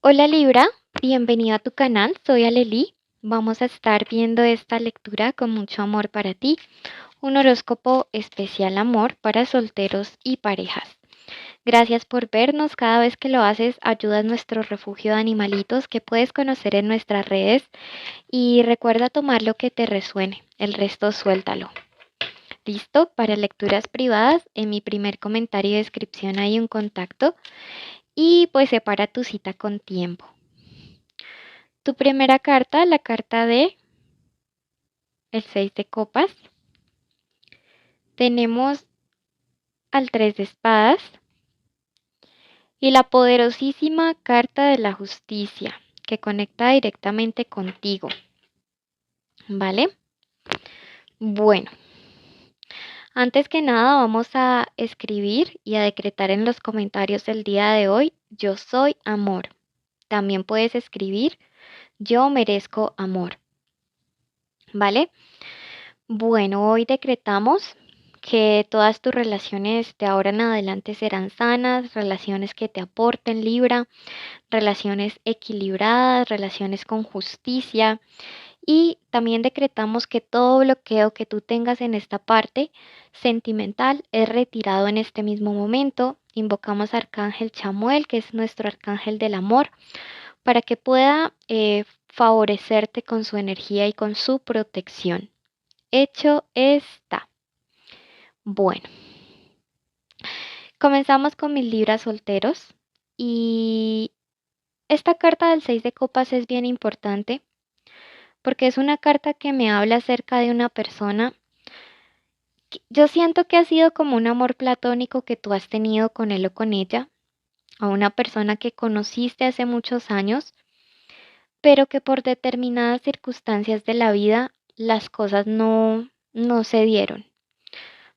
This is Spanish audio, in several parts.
Hola Libra, bienvenido a tu canal, soy Aleli. Vamos a estar viendo esta lectura con mucho amor para ti, un horóscopo especial amor para solteros y parejas. Gracias por vernos, cada vez que lo haces ayudas nuestro refugio de animalitos que puedes conocer en nuestras redes y recuerda tomar lo que te resuene, el resto suéltalo. ¿Listo? Para lecturas privadas, en mi primer comentario y descripción hay un contacto y pues separa tu cita con tiempo. Tu primera carta, la carta de el 6 de copas. Tenemos al 3 de espadas y la poderosísima carta de la justicia que conecta directamente contigo. ¿Vale? Bueno, antes que nada vamos a escribir y a decretar en los comentarios del día de hoy, yo soy amor. También puedes escribir, yo merezco amor. ¿Vale? Bueno, hoy decretamos que todas tus relaciones de ahora en adelante serán sanas, relaciones que te aporten Libra, relaciones equilibradas, relaciones con justicia y también decretamos que todo bloqueo que tú tengas en esta parte sentimental es retirado en este mismo momento. Invocamos a Arcángel Chamuel, que es nuestro arcángel del amor, para que pueda favorecerte con su energía y con su protección. Hecho está. Bueno, comenzamos con mis libras solteros y esta carta del 6 de copas es bien importante porque es una carta que me habla acerca de una persona. Yo siento que ha sido como un amor platónico que tú has tenido con él o con ella, a una persona que conociste hace muchos años, pero que por determinadas circunstancias de la vida las cosas no se dieron.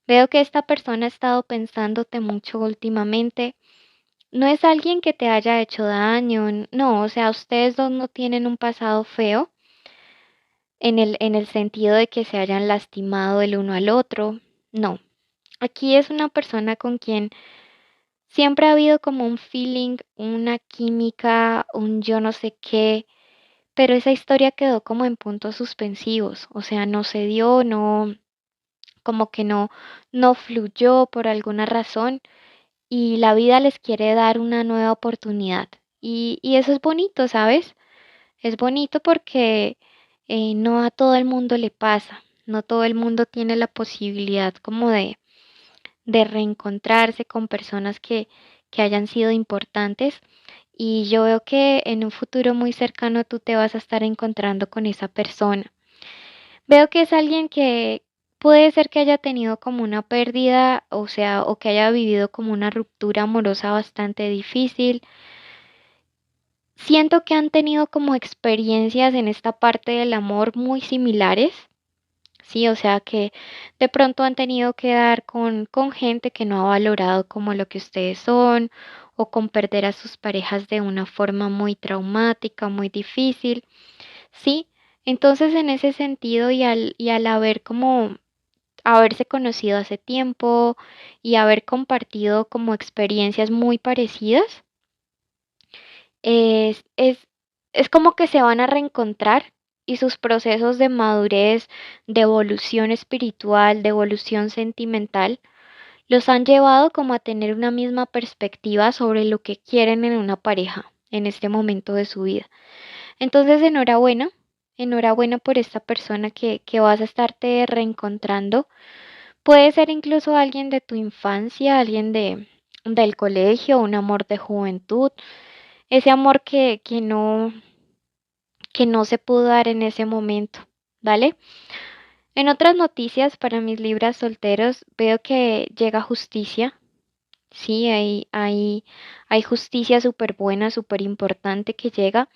Veo que esta persona ha estado pensándote mucho últimamente. No es alguien que te haya hecho daño, no, o sea, ustedes dos no tienen un pasado feo en el sentido de que se hayan lastimado el uno al otro, no. Aquí es una persona con quien siempre ha habido como un feeling, una química, un yo no sé qué, pero esa historia quedó como en puntos suspensivos, o sea, no se dio, no, como que no fluyó por alguna razón y la vida les quiere dar una nueva oportunidad. Y eso es bonito, ¿sabes? Es bonito porque no a todo el mundo le pasa, no todo el mundo tiene la posibilidad como de reencontrarse con personas que hayan sido importantes. Y yo veo que en un futuro muy cercano tú te vas a estar encontrando con esa persona. Veo que es alguien que puede ser que haya tenido como una pérdida, o sea, o que haya vivido como una ruptura amorosa bastante difícil. Siento que han tenido como experiencias en esta parte del amor muy similares, sí, o sea que de pronto han tenido que dar con gente que no ha valorado como lo que ustedes son, o con perder a sus parejas de una forma muy traumática, muy difícil. Sí, entonces en ese sentido y al haber como haberse conocido hace tiempo y haber compartido como experiencias muy parecidas, es, es, es como que se van a reencontrar y sus procesos de madurez, de evolución espiritual, de evolución sentimental, los han llevado como a tener una misma perspectiva sobre lo que quieren en una pareja en este momento de su vida. Entonces, enhorabuena, enhorabuena por esta persona que vas a estarte reencontrando. Puede ser incluso alguien de tu infancia, alguien del colegio, un amor de juventud, ese amor que no se pudo dar en ese momento, ¿vale? En otras noticias para mis libras solteros, veo que llega justicia. Sí, hay justicia súper buena, súper importante que llega.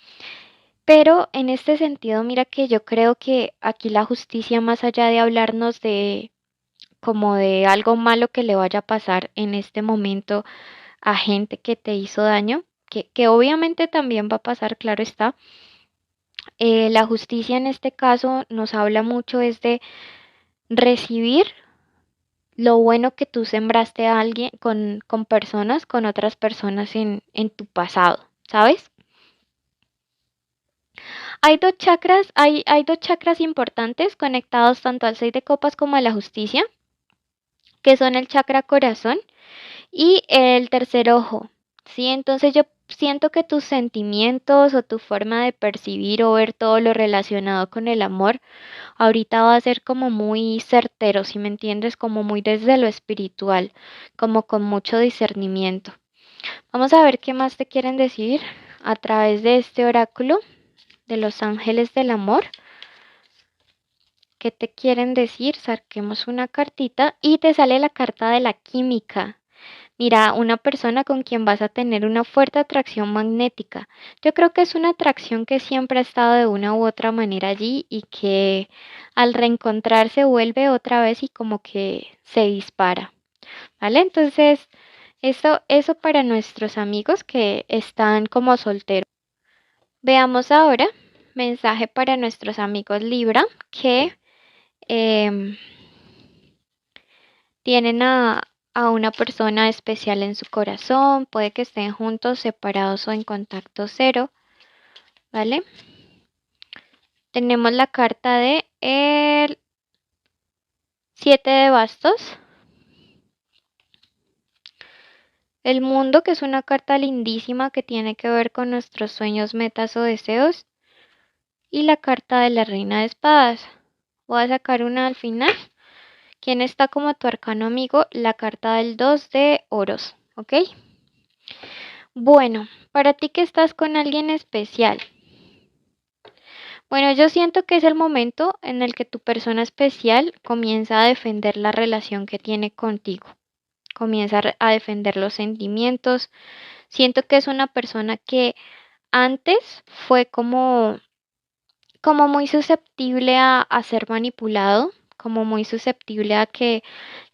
Pero en este sentido, mira que yo creo que aquí la justicia, más allá de hablarnos de como de algo malo que le vaya a pasar en este momento a gente que te hizo daño, que obviamente también va a pasar, claro está. La justicia en este caso nos habla mucho es de recibir lo bueno que tú sembraste a alguien con personas, con otras personas en tu pasado, ¿sabes? Hay dos chakras importantes conectados tanto al 6 de copas como a la justicia, que son el chakra corazón y el tercer ojo, ¿sí? Entonces yo siento que tus sentimientos o tu forma de percibir o ver todo lo relacionado con el amor ahorita va a ser como muy certero, si me entiendes, como muy desde lo espiritual, como con mucho discernimiento. Vamos a ver qué más te quieren decir a través de este oráculo de los ángeles del amor. ¿Qué te quieren decir? Saquemos una cartita y te sale la carta de la química. Mira, una persona con quien vas a tener una fuerte atracción magnética. Yo creo que es una atracción que siempre ha estado de una u otra manera allí y que al reencontrarse vuelve otra vez y como que se dispara, ¿vale? Entonces, eso para nuestros amigos que están como solteros. Veamos ahora mensaje para nuestros amigos Libra que em, tienen a una persona especial en su corazón, puede que estén juntos, separados o en contacto cero, ¿vale? Tenemos la carta de el 7 de bastos, el mundo, que es una carta lindísima que tiene que ver con nuestros sueños, metas o deseos, y la carta de la reina de espadas. Voy a sacar una al final. ¿Quién está como tu arcano amigo? La carta del 2 de oros, ¿ok? Bueno, para ti que estás con alguien especial. Bueno, yo siento que es el momento en el que tu persona especial comienza a defender la relación que tiene contigo, comienza a defender los sentimientos. Siento que es una persona que antes fue como muy susceptible a ser manipulado, como muy susceptible a que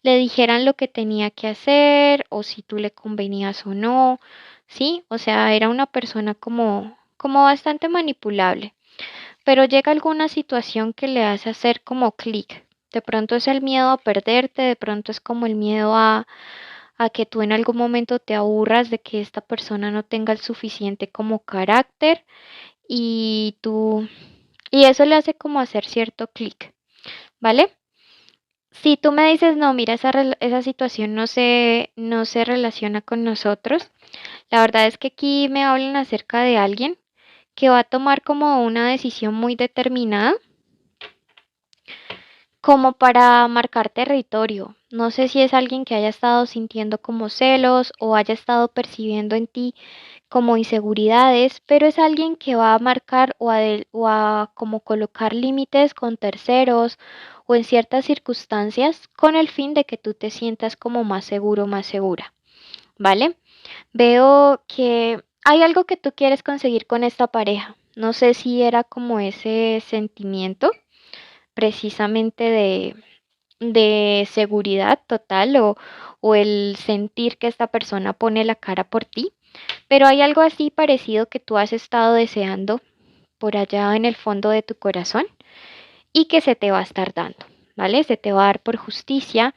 le dijeran lo que tenía que hacer o si tú le convenías o no, ¿sí? O sea, era una persona como bastante manipulable. Pero llega alguna situación que le hace hacer como clic. De pronto es el miedo a perderte, de pronto es como el miedo a que tú en algún momento te aburras de que esta persona no tenga el suficiente como carácter y y eso le hace como hacer cierto clic, ¿vale? Si tú me dices, no, mira, esa situación no se relaciona con nosotros, la verdad es que aquí me hablan acerca de alguien que va a tomar como una decisión muy determinada como para marcar territorio. No sé si es alguien que haya estado sintiendo como celos o haya estado percibiendo en ti como inseguridades, pero es alguien que va a marcar o a como colocar límites con terceros o en ciertas circunstancias con el fin de que tú te sientas como más seguro, más segura, ¿vale? Veo que hay algo que tú quieres conseguir con esta pareja. No sé si era como ese sentimiento precisamente de seguridad total o el sentir que esta persona pone la cara por ti, pero hay algo así parecido que tú has estado deseando por allá en el fondo de tu corazón y que se te va a estar dando, ¿vale? Se te va a dar por justicia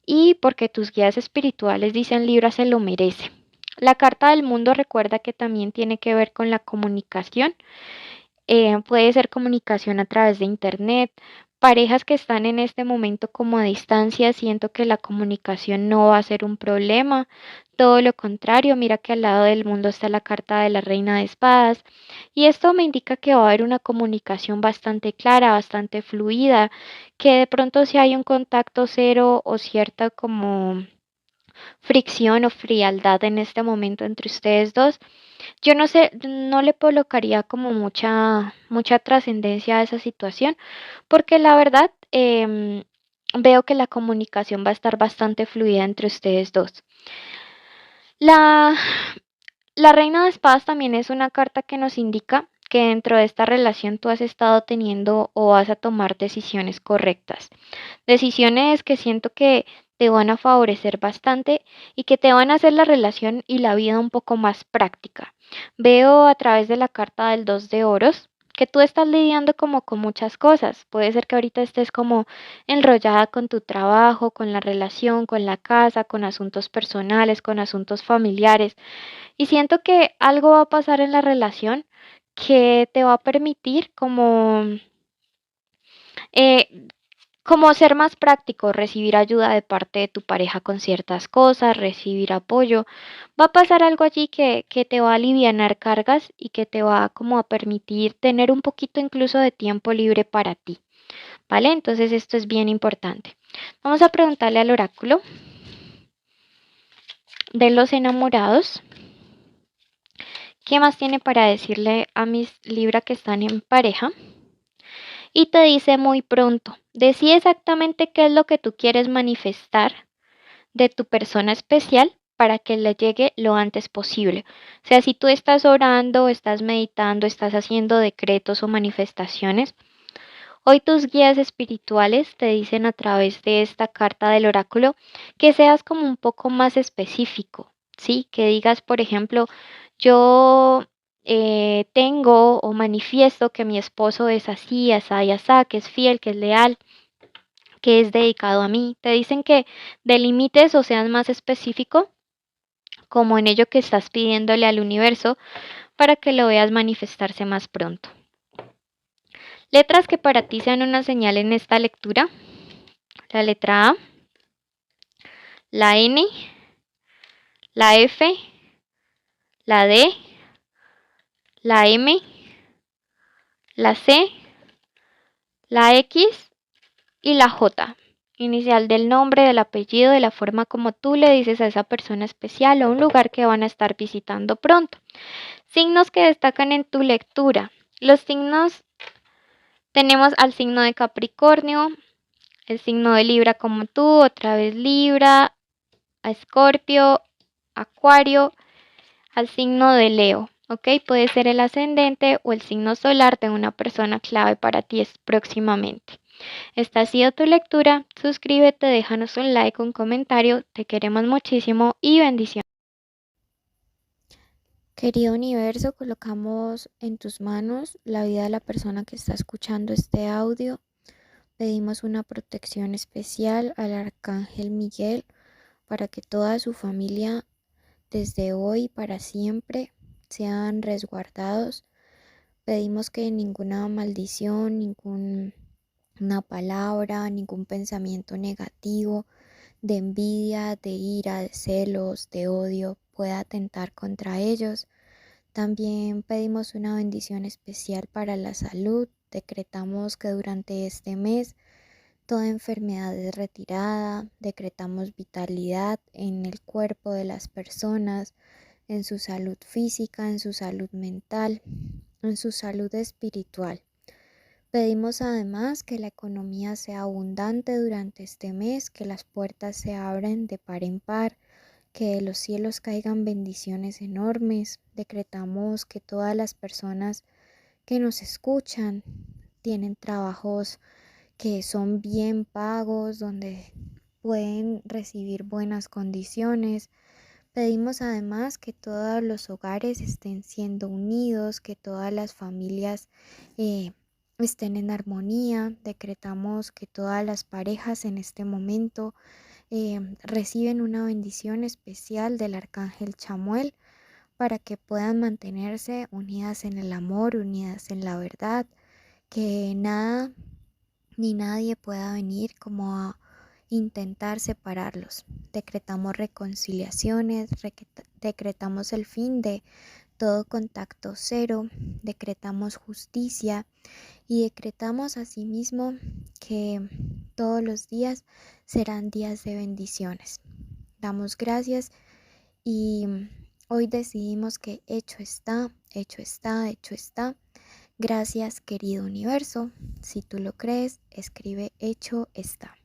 y porque tus guías espirituales dicen Libra se lo merece. La carta del mundo recuerda que también tiene que ver con la comunicación. Puede ser comunicación a través de internet. Parejas que están en este momento como a distancia, siento que la comunicación no va a ser un problema. Todo lo contrario, mira que al lado del mundo está la carta de la reina de espadas. Y esto me indica que va a haber una comunicación bastante clara, bastante fluida, que de pronto si hay un contacto cero o cierta como fricción o frialdad en este momento entre ustedes dos, yo no sé, no le colocaría como mucha trascendencia a esa situación, porque la verdad veo que la comunicación va a estar bastante fluida entre ustedes dos. La, la reina de espadas también es una carta que nos indica que dentro de esta relación tú has estado teniendo o vas a tomar decisiones correctas. Decisiones que siento que te van a favorecer bastante y que te van a hacer la relación y la vida un poco más práctica. Veo a través de la carta del 2 de oros que tú estás lidiando como con muchas cosas. Puede ser que ahorita estés como enrollada con tu trabajo, con la relación, con la casa, con asuntos personales, con asuntos familiares. Y siento que algo va a pasar en la relación que te va a permitir eh, como ser más práctico, recibir ayuda de parte de tu pareja con ciertas cosas, recibir apoyo. Va a pasar algo allí que te va a alivianar cargas y que te va como a permitir tener un poquito incluso de tiempo libre para ti, ¿vale? Entonces esto es bien importante. Vamos a preguntarle al oráculo de los enamorados. ¿Qué más tiene para decirle a mis Libra que están en pareja? Y te dice muy pronto, decide exactamente qué es lo que tú quieres manifestar de tu persona especial para que le llegue lo antes posible. O sea, si tú estás orando, estás meditando, estás haciendo decretos o manifestaciones, hoy tus guías espirituales te dicen a través de esta carta del oráculo que seas como un poco más específico, ¿sí? Que digas, por ejemplo, yo tengo o manifiesto que mi esposo es así, asá y asá, que es fiel, que es leal, que es dedicado a mí. Te dicen que delimites o seas más específico como en ello que estás pidiéndole al universo para que lo veas manifestarse más pronto. Letras que para ti sean una señal en esta lectura. La letra A, la N, la F, la D, la M, la C, la X y la J. Inicial del nombre, del apellido, de la forma como tú le dices a esa persona especial o un lugar que van a estar visitando pronto. Signos que destacan en tu lectura. Los signos, tenemos al signo de Capricornio, el signo de Libra como tú, otra vez Libra, a Escorpio, Acuario, al signo de Leo, ¿ok? Puede ser el ascendente o el signo solar de una persona clave para ti es próximamente. Esta ha sido tu lectura, suscríbete, déjanos un like, un comentario, te queremos muchísimo y bendiciones. Querido universo, colocamos en tus manos la vida de la persona que está escuchando este audio. Pedimos una protección especial al arcángel Miguel para que toda su familia desde hoy para siempre sean resguardados. Pedimos que ninguna maldición, ninguna palabra, ningún pensamiento negativo de envidia, de ira, de celos, de odio pueda atentar contra ellos. También pedimos una bendición especial para la salud. Decretamos que durante este mes toda enfermedad es retirada. Decretamos vitalidad en el cuerpo de las personas, en su salud física, en su salud mental, en su salud espiritual. Pedimos además que la economía sea abundante durante este mes, que las puertas se abran de par en par, que de los cielos caigan bendiciones enormes. Decretamos que todas las personas que nos escuchan tienen trabajos que son bien pagos, donde pueden recibir buenas condiciones. Pedimos además que todos los hogares estén siendo unidos, que todas las familias estén en armonía. Decretamos que todas las parejas en este momento reciben una bendición especial del arcángel Chamuel para que puedan mantenerse unidas en el amor, unidas en la verdad, que nada ni nadie pueda venir como a intentar separarlos. Decretamos reconciliaciones, decretamos el fin de todo contacto cero, decretamos justicia y decretamos asimismo que todos los días serán días de bendiciones. Damos gracias y hoy decidimos que hecho está, hecho está, hecho está. Gracias, querido universo. Si tú lo crees, escribe hecho está.